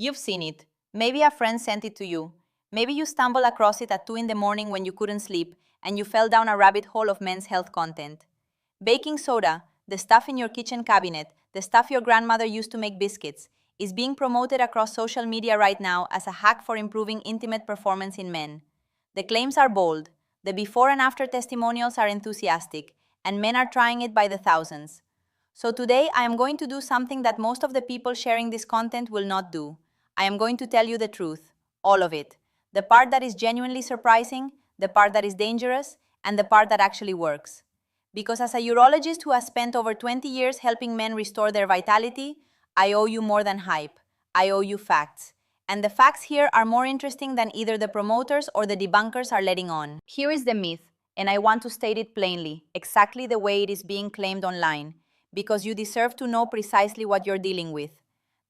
You've seen it. Maybe a friend sent it to you. Maybe you stumbled across it at 2 in the morning when you couldn't sleep and you fell down a rabbit hole of men's health content. Baking soda, the stuff in your kitchen cabinet, the stuff your grandmother used to make biscuits, is being promoted across social media right now as a hack for improving intimate performance in men. The claims are bold, the before and after testimonials are enthusiastic, and men are trying it by the thousands. So today I am going to do something that most of the people sharing this content will not do. I am going to tell you the truth, all of it. The part that is genuinely surprising, the part that is dangerous, and the part that actually works. Because as a urologist who has spent over 20 years helping men restore their vitality, I owe you more than hype. I owe you facts. And the facts here are more interesting than either the promoters or the debunkers are letting on. Here is the myth, and I want to state it plainly, exactly the way it is being claimed online, because you deserve to know precisely what you're dealing with.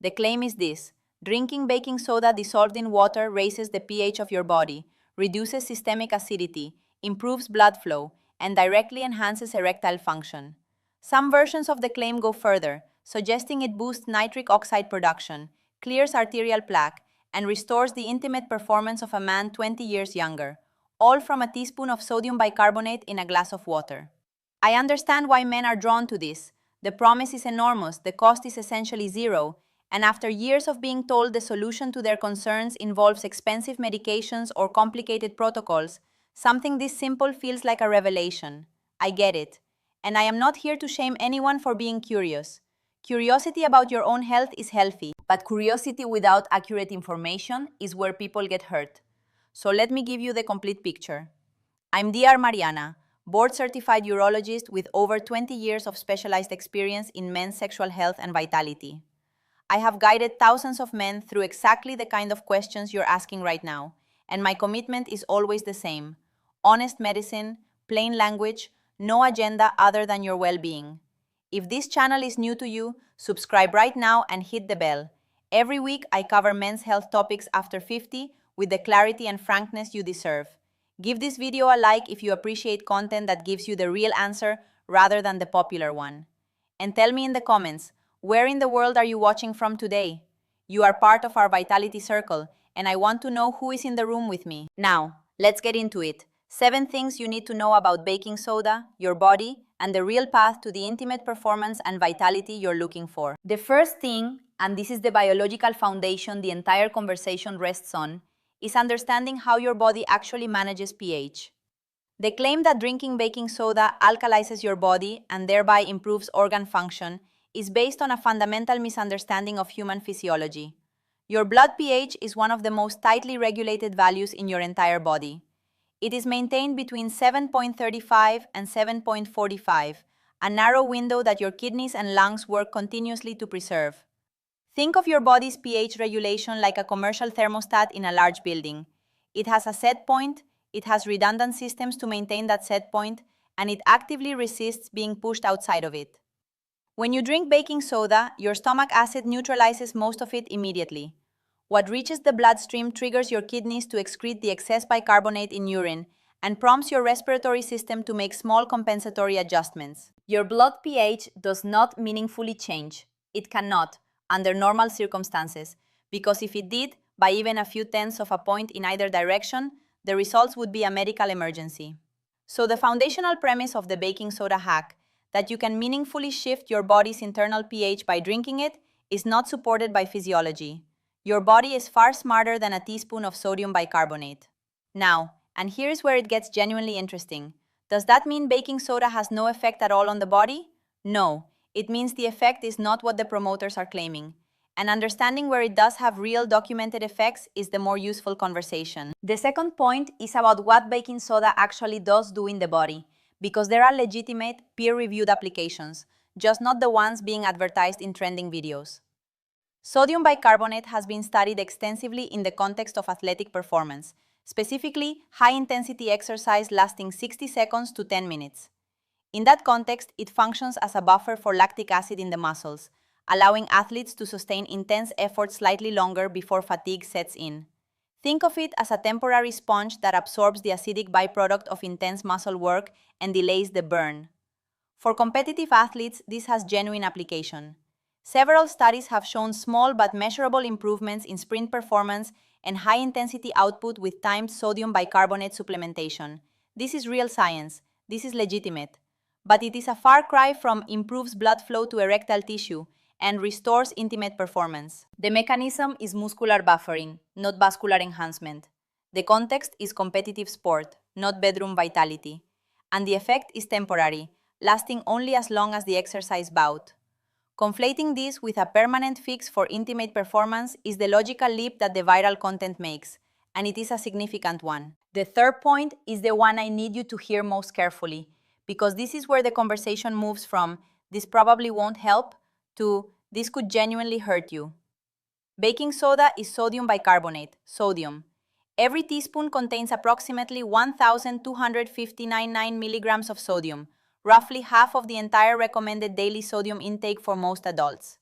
The claim is this: drinking baking soda dissolved in water raises the pH of your body, reduces systemic acidity, improves blood flow, and directly enhances erectile function. Some versions of the claim go further, suggesting it boosts nitric oxide production, clears arterial plaque, and restores the intimate performance of a man 20 years younger, all from a teaspoon of sodium bicarbonate in a glass of water. I understand why men are drawn to this. The promise is enormous, the cost is essentially zero, and after years of being told the solution to their concerns involves expensive medications or complicated protocols, something this simple feels like a revelation. I get it. And I am not here to shame anyone for being curious. Curiosity about your own health is healthy, but curiosity without accurate information is where people get hurt. So let me give you the complete picture. I'm Dr. Mariana, board-certified urologist with over 20 years of specialized experience in men's sexual health and vitality. I have guided thousands of men through exactly the kind of questions you're asking right now, and my commitment is always the same: honest medicine, plain language, no agenda other than your well-being. If this channel is new to you, subscribe right now and hit the bell. Every week, I cover men's health topics after 50 with the clarity and frankness you deserve. Give this video a like if you appreciate content that gives you the real answer rather than the popular one. And tell me in the comments, where in the world are you watching from today? You are part of our Vitality Circle, and I want to know who is in the room with me. Now, let's get into it. 7 things you need to know about baking soda, your body, and the real path to the intimate performance and vitality you're looking for. The first thing, and this is the biological foundation the entire conversation rests on, is understanding how your body actually manages pH. The claim that drinking baking soda alkalizes your body and thereby improves organ function is based on a fundamental misunderstanding of human physiology. Your blood pH is one of the most tightly regulated values in your entire body. It is maintained between 7.35 and 7.45, a narrow window that your kidneys and lungs work continuously to preserve. Think of your body's pH regulation like a commercial thermostat in a large building. It has a set point, it has redundant systems to maintain that set point, and it actively resists being pushed outside of it. When you drink baking soda, your stomach acid neutralizes most of it immediately. What reaches the bloodstream triggers your kidneys to excrete the excess bicarbonate in urine and prompts your respiratory system to make small compensatory adjustments. Your blood pH does not meaningfully change. It cannot, under normal circumstances, because if it did, by even a few tenths of a point in either direction, the results would be a medical emergency. So the foundational premise of the baking soda hack, that you can meaningfully shift your body's internal pH by drinking it, is not supported by physiology. Your body is far smarter than a teaspoon of sodium bicarbonate. Now, and here's where it gets genuinely interesting. Does that mean baking soda has no effect at all on the body? No, it means the effect is not what the promoters are claiming. And understanding where it does have real documented effects is the more useful conversation. The second point is about what baking soda actually does do in the body, because there are legitimate, peer-reviewed applications, just not the ones being advertised in trending videos. Sodium bicarbonate has been studied extensively in the context of athletic performance, specifically high-intensity exercise lasting 60 seconds to 10 minutes. In that context, it functions as a buffer for lactic acid in the muscles, allowing athletes to sustain intense effort slightly longer before fatigue sets in. Think of it as a temporary sponge that absorbs the acidic byproduct of intense muscle work and delays the burn. For competitive athletes, this has genuine application. Several studies have shown small but measurable improvements in sprint performance and high-intensity output with timed sodium bicarbonate supplementation. This is real science. This is legitimate. But it is a far cry from improves blood flow to erectile tissue and restores intimate performance. The mechanism is muscular buffering, not vascular enhancement. The context is competitive sport, not bedroom vitality. And the effect is temporary, lasting only as long as the exercise bout. Conflating this with a permanent fix for intimate performance is the logical leap that the viral content makes, and it is a significant one. The third point is the one I need you to hear most carefully, because this is where the conversation moves from "this probably won't help" to "this could genuinely hurt you." Baking soda is sodium bicarbonate, sodium. Every teaspoon contains approximately 1,259 milligrams of sodium, roughly half of the entire recommended daily sodium intake for most adults.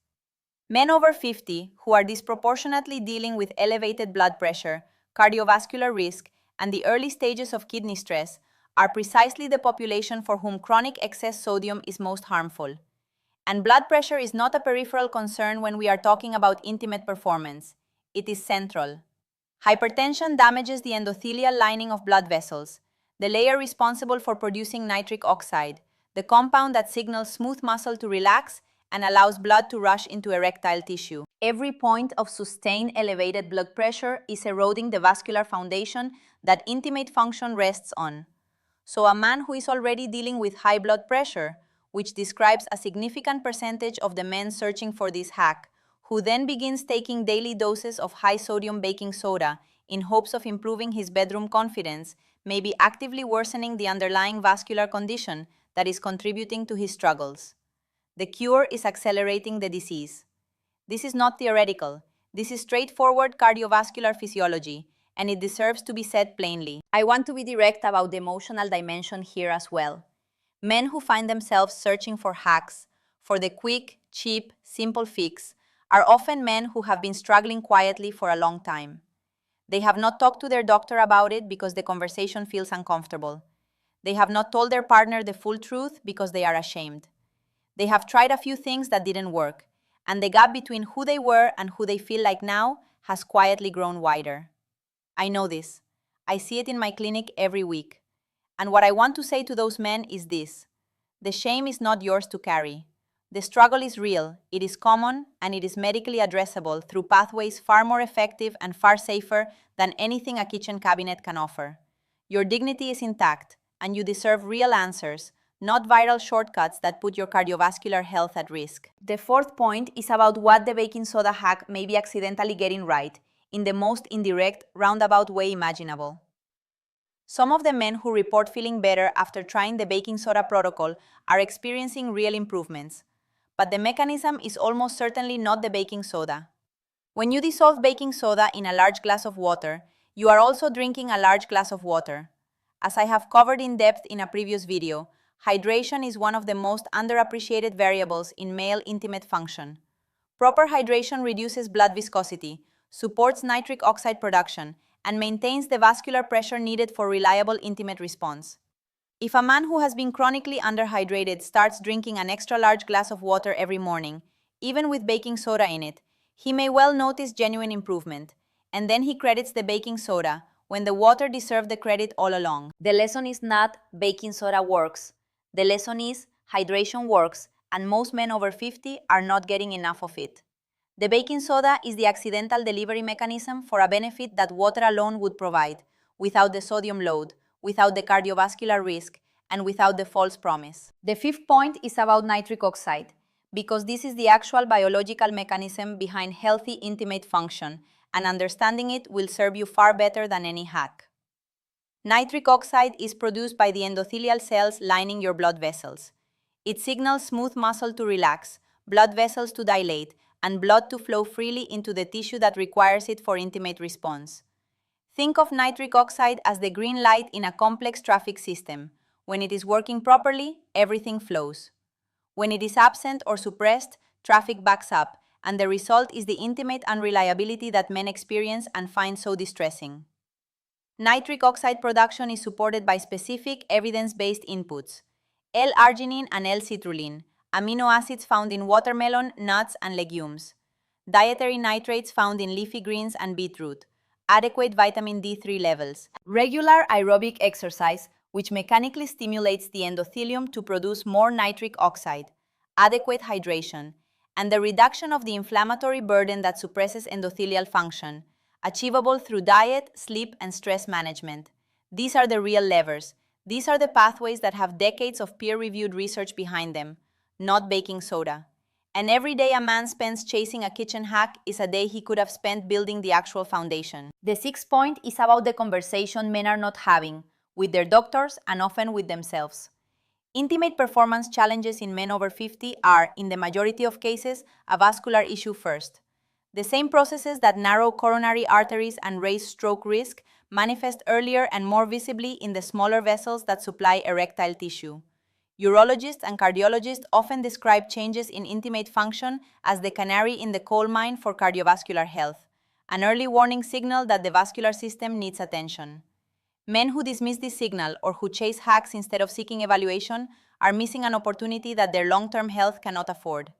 Men over 50, who are disproportionately dealing with elevated blood pressure, cardiovascular risk, and the early stages of kidney stress, are precisely the population for whom chronic excess sodium is most harmful. And blood pressure is not a peripheral concern when we are talking about intimate performance. It is central. Hypertension damages the endothelial lining of blood vessels, the layer responsible for producing nitric oxide, the compound that signals smooth muscle to relax and allows blood to rush into erectile tissue. Every point of sustained elevated blood pressure is eroding the vascular foundation that intimate function rests on. So a man who is already dealing with high blood pressure, which describes a significant percentage of the men searching for this hack, who then begins taking daily doses of high-sodium baking soda in hopes of improving his bedroom confidence, may be actively worsening the underlying vascular condition that is contributing to his struggles. The cure is accelerating the disease. This is not theoretical. This is straightforward cardiovascular physiology, and it deserves to be said plainly. I want to be direct about the emotional dimension here as well. Men who find themselves searching for hacks, for the quick, cheap, simple fix, are often men who have been struggling quietly for a long time. They have not talked to their doctor about it because the conversation feels uncomfortable. They have not told their partner the full truth because they are ashamed. They have tried a few things that didn't work, and the gap between who they were and who they feel like now has quietly grown wider. I know this. I see it in my clinic every week. And what I want to say to those men is this: the shame is not yours to carry. The struggle is real, it is common, and it is medically addressable through pathways far more effective and far safer than anything a kitchen cabinet can offer. Your dignity is intact, and you deserve real answers, not viral shortcuts that put your cardiovascular health at risk. The fourth point is about what the baking soda hack may be accidentally getting right, in the most indirect, roundabout way imaginable. Some of the men who report feeling better after trying the baking soda protocol are experiencing real improvements. But the mechanism is almost certainly not the baking soda. When you dissolve baking soda in a large glass of water, you are also drinking a large glass of water. As I have covered in depth in a previous video, hydration is one of the most underappreciated variables in male intimate function. Proper hydration reduces blood viscosity, supports nitric oxide production, and maintains the vascular pressure needed for reliable intimate response. If a man who has been chronically underhydrated starts drinking an extra large glass of water every morning, even with baking soda in it, he may well notice genuine improvement, and then he credits the baking soda when the water deserved the credit all along. The lesson is not baking soda works. The lesson is hydration works, and most men over 50 are not getting enough of it. The baking soda is the accidental delivery mechanism for a benefit that water alone would provide, without the sodium load, without the cardiovascular risk, and without the false promise. The fifth point is about nitric oxide, because this is the actual biological mechanism behind healthy intimate function, and understanding it will serve you far better than any hack. Nitric oxide is produced by the endothelial cells lining your blood vessels. It signals smooth muscle to relax, blood vessels to dilate, and blood to flow freely into the tissue that requires it for intimate response. Think of nitric oxide as the green light in a complex traffic system. When it is working properly, everything flows. When it is absent or suppressed, traffic backs up, and the result is the intimate unreliability that men experience and find so distressing. Nitric oxide production is supported by specific evidence-based inputs: L-arginine and L-citrulline, amino acids found in watermelon, nuts, and legumes, dietary nitrates found in leafy greens and beetroot, adequate vitamin D3 levels, regular aerobic exercise, which mechanically stimulates the endothelium to produce more nitric oxide, adequate hydration, and the reduction of the inflammatory burden that suppresses endothelial function, achievable through diet, sleep, and stress management. These are the real levers. These are the pathways that have decades of peer-reviewed research behind them, not baking soda. And every day a man spends chasing a kitchen hack is a day he could have spent building the actual foundation. The sixth point is about the conversation men are not having with their doctors and often with themselves. Intimate performance challenges in men over 50 are, in the majority of cases, a vascular issue first. The same processes that narrow coronary arteries and raise stroke risk manifest earlier and more visibly in the smaller vessels that supply erectile tissue. Urologists and cardiologists often describe changes in intimate function as the canary in the coal mine for cardiovascular health, an early warning signal that the vascular system needs attention. Men who dismiss this signal or who chase hacks instead of seeking evaluation are missing an opportunity that their long-term health cannot afford.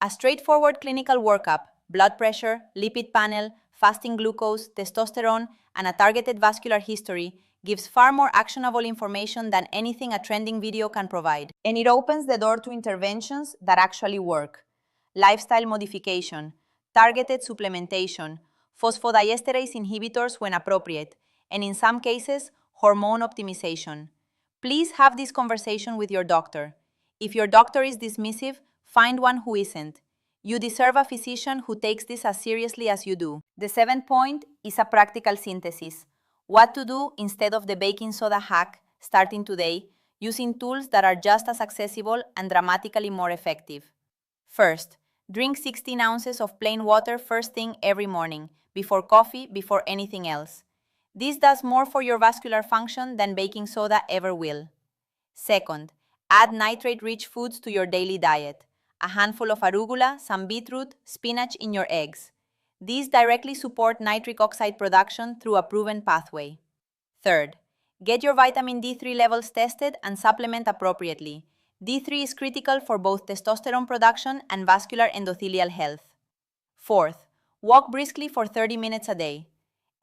A straightforward clinical workup, blood pressure, lipid panel, fasting glucose, testosterone, and a targeted vascular history gives far more actionable information than anything a trending video can provide. And it opens the door to interventions that actually work. Lifestyle modification, targeted supplementation, phosphodiesterase inhibitors when appropriate, and in some cases, hormone optimization. Please have this conversation with your doctor. If your doctor is dismissive, find one who isn't. You deserve a physician who takes this as seriously as you do. The seventh point is a practical synthesis. What to do instead of the baking soda hack, starting today, using tools that are just as accessible and dramatically more effective. First, drink 16 ounces of plain water first thing every morning, before coffee, before anything else. This does more for your vascular function than baking soda ever will. Second, add nitrate-rich foods to your daily diet. A handful of arugula, some beetroot, spinach in your eggs. These directly support nitric oxide production through a proven pathway. Third, get your vitamin D3 levels tested and supplement appropriately. D3 is critical for both testosterone production and vascular endothelial health. Fourth, walk briskly for 30 minutes a day.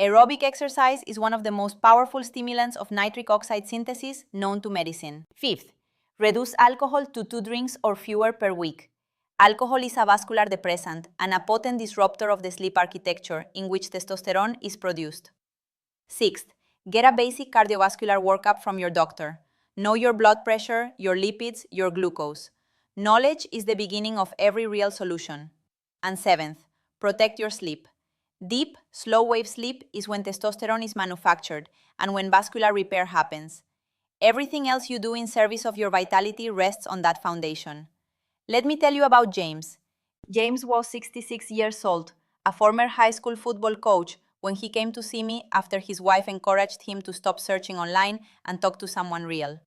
Aerobic exercise is one of the most powerful stimulants of nitric oxide synthesis known to medicine. Fifth, reduce alcohol to 2 drinks or fewer per week. Alcohol is a vascular depressant and a potent disruptor of the sleep architecture in which testosterone is produced. Sixth, get a basic cardiovascular workup from your doctor. Know your blood pressure, your lipids, your glucose. Knowledge is the beginning of every real solution. And seventh, protect your sleep. Deep, slow-wave sleep is when testosterone is manufactured and when vascular repair happens. Everything else you do in service of your vitality rests on that foundation. Let me tell you about James. James was 66 years old, a former high school football coach, when he came to see me after his wife encouraged him to stop searching online and talk to someone real.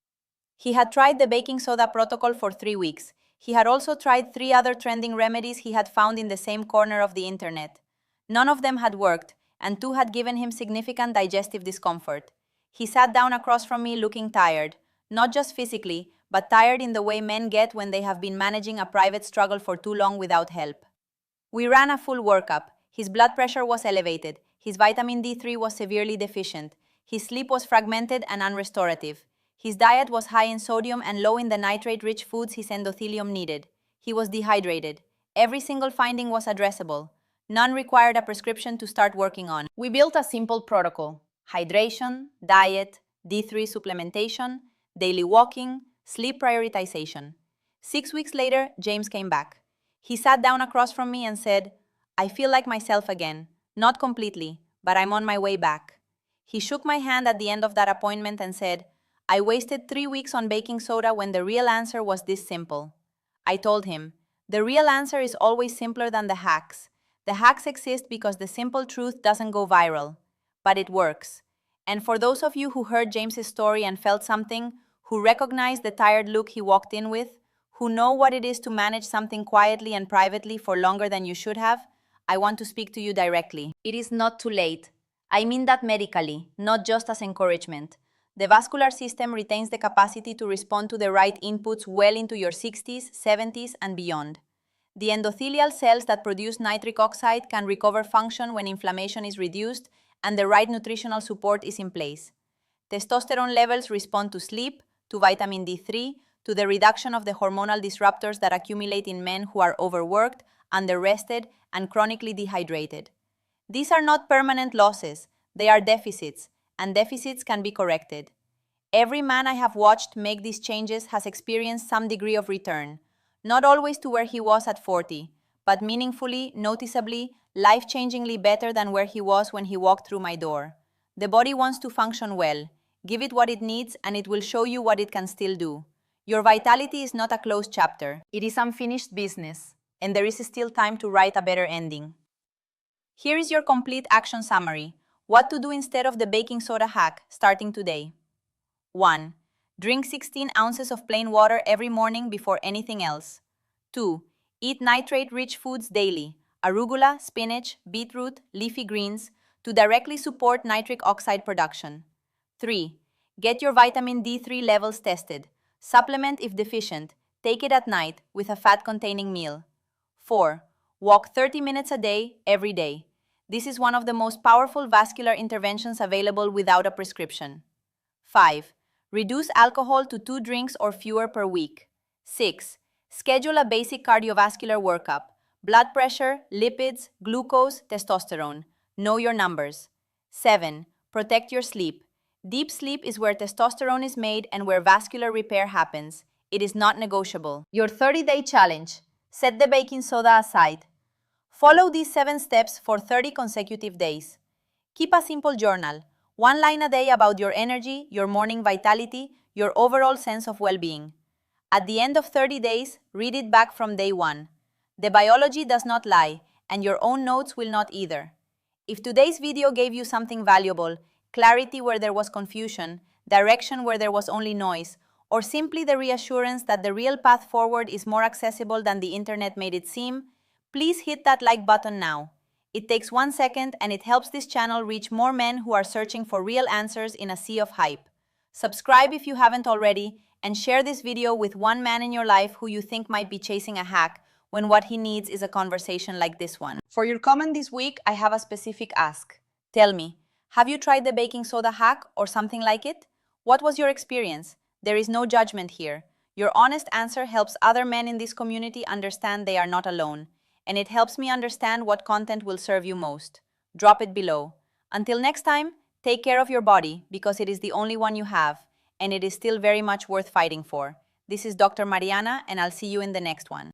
He had tried the baking soda protocol for 3 weeks. He had also tried 3 other trending remedies he had found in the same corner of the internet. None of them had worked, and 2 had given him significant digestive discomfort. He sat down across from me looking tired, not just physically, but tired in the way men get when they have been managing a private struggle for too long without help. We ran a full workup. His blood pressure was elevated. His vitamin D3 was severely deficient. His sleep was fragmented and unrestorative. His diet was high in sodium and low in the nitrate-rich foods his endothelium needed. He was dehydrated. Every single finding was addressable. None required a prescription to start working on. We built a simple protocol: hydration, diet, D3 supplementation, daily walking, sleep prioritization. 6 weeks later, James came back. He sat down across from me and said, "I feel like myself again. Not completely, but I'm on my way back." He shook my hand at the end of that appointment and said, "I wasted 3 weeks on baking soda when the real answer was this simple." I told him, "The real answer is always simpler than the hacks. The hacks exist because the simple truth doesn't go viral, but it works." And for those of you who heard James's story and felt something, who recognized the tired look he walked in with, who know what it is to manage something quietly and privately for longer than you should have, I want to speak to you directly. It is not too late. I mean that medically, not just as encouragement. The vascular system retains the capacity to respond to the right inputs well into your 60s, 70s, and beyond. The endothelial cells that produce nitric oxide can recover function when inflammation is reduced and the right nutritional support is in place. Testosterone levels respond to sleep, to vitamin D3, to the reduction of the hormonal disruptors that accumulate in men who are overworked, underrested, and chronically dehydrated. These are not permanent losses, they are deficits, and deficits can be corrected. Every man I have watched make these changes has experienced some degree of return, not always to where he was at 40, but meaningfully, noticeably, life-changingly better than where he was when he walked through my door. The body wants to function well. Give it what it needs and it will show you what it can still do. Your vitality is not a closed chapter. It is unfinished business, and there is still time to write a better ending. Here is your complete action summary. What to do instead of the baking soda hack, starting today. 1. Drink 16 ounces of plain water every morning before anything else. 2. Eat nitrate-rich foods daily, arugula, spinach, beetroot, leafy greens, to directly support nitric oxide production. 3. Get your vitamin D3 levels tested. Supplement if deficient. Take it at night with a fat-containing meal. 4. Walk 30 minutes a day, every day. This is one of the most powerful vascular interventions available without a prescription. 5. Reduce alcohol to 2 drinks or fewer per week. 6. Schedule a basic cardiovascular workup. Blood pressure, lipids, glucose, testosterone. Know your numbers. 7. Protect your sleep. Deep sleep is where testosterone is made and where vascular repair happens. It is not negotiable. Your 30-day challenge. Set the baking soda aside. Follow these 7 steps for 30 consecutive days. Keep a simple journal. 1 line a day about your energy, your morning vitality, your overall sense of well-being. At the end of 30 days, read it back from day 1. The biology does not lie, and your own notes will not either. If today's video gave you something valuable, clarity where there was confusion, direction where there was only noise, or simply the reassurance that the real path forward is more accessible than the internet made it seem, please hit that like button now. It takes 1 second and it helps this channel reach more men who are searching for real answers in a sea of hype. Subscribe if you haven't already, and share this video with one man in your life who you think might be chasing a hack when what he needs is a conversation like this one. For your comment this week, I have a specific ask. Tell me, have you tried the baking soda hack or something like it? What was your experience? There is no judgment here. Your honest answer helps other men in this community understand they are not alone, and it helps me understand what content will serve you most. Drop it below. Until next time, take care of your body because it is the only one you have, and it is still very much worth fighting for. This is Dr. Mariana, and I'll see you in the next one.